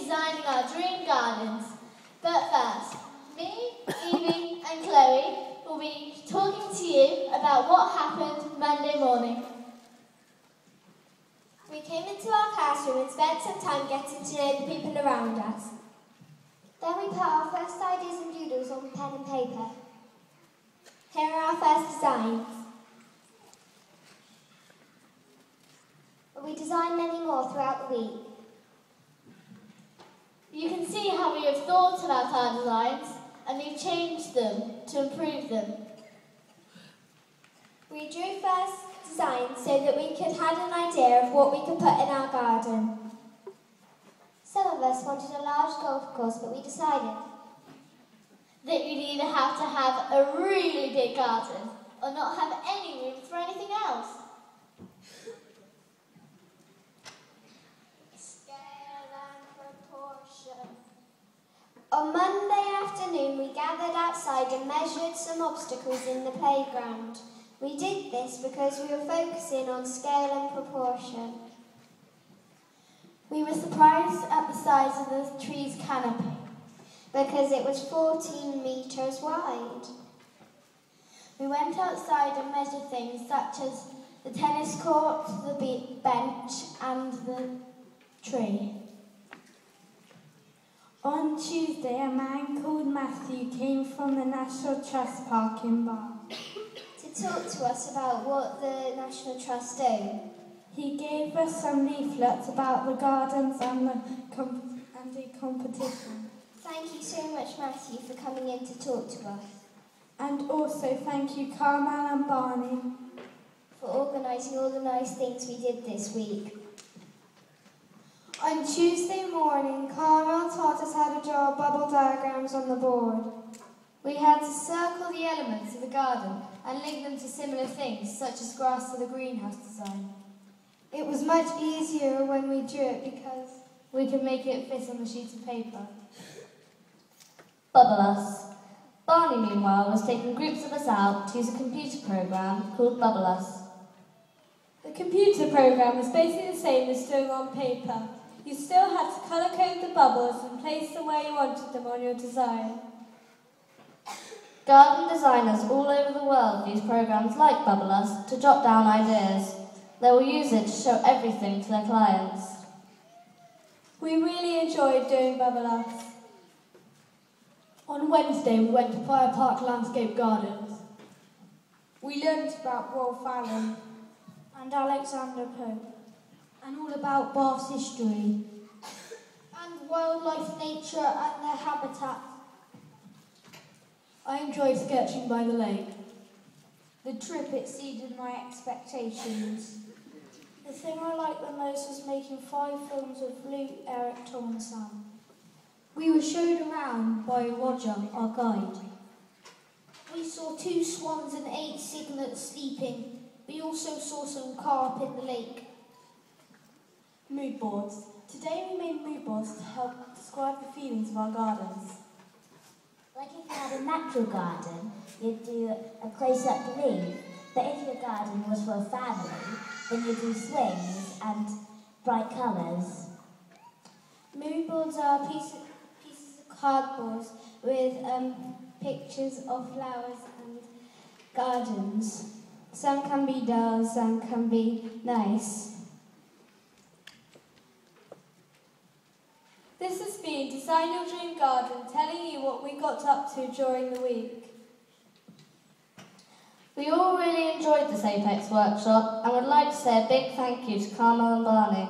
designing our dream gardens. But first, me, Evie and Chloe will be talking to you about what happened Monday morning. We came into our classroom and spent some time getting to know the people around us. Then we put our first ideas and doodles on pen and paper. Here are our first designs. We designed many more throughout the week. You can see how we have thought about our designs and we've changed them to improve them. We drew first designs so that we could have an idea of what we could put in our garden. Some of us wanted a large golf course, but we decided that you'd either have to have a really big garden or not have any room for anything else. Scale and proportion. On Monday afternoon, we gathered outside and measured some obstacles in the playground. We did this because we were focusing on scale and proportion. We were surprised at the size of the tree's canopy because it was 14 metres wide. We went outside and measured things such as the tennis court, the bench and the tree. On Tuesday, a man called Matthew came from the National Trust Park in Bath to talk to us about what the National Trust do. He gave us some leaflets about the gardens and the competition. Thank you so much, Matthew, for coming in to talk to us. And also thank you, Carmel and Barney, for organising all the nice things we did this week. On Tuesday morning, Carmel taught us how to draw bubble diagrams on the board. We had to circle the elements of the garden and link them to similar things, such as grass to the greenhouse design. It was much easier when we drew it because we could make it fit on the sheet of paper. Bubble-Us. Barney, meanwhile, was taking groups of us out to use a computer program called Bubble-Us. The computer program was basically the same as doing on paper. You still had to colour code the bubbles and place them where you wanted them on your design. Garden designers all over the world use programs like Bubble-Us to jot down ideas. They will use it to show everything to their clients. We really enjoyed doing Bubble-Us. On Wednesday, we went to Prior Park Landscape Gardens. We learnt about Rolf Allen and Alexander Pope, and all about Bath's history, and wildlife, nature and their habitat. I enjoyed sketching by the lake. The trip exceeded my expectations. The thing I liked the most was making 5 films with Lou, Eric, Tom and Sam. We were showed around by Roger, our guide. We saw 2 swans and 8 cygnets sleeping. We also saw some carp in the lake. Mood boards. Today we made mood boards to help describe the feelings of our gardens. Like if you had a natural garden, you'd do a close-up leaf. But if your garden was for a family, then you'd do swings and bright colours. Mood boards are pieces of cardboard with pictures of flowers and gardens. Some can be dull, some can be nice. This has been Design Your Dream Garden, telling you what we got up to during the week. We all really enjoyed this Apex workshop and would like to say a big thank you to Carmel and Barney.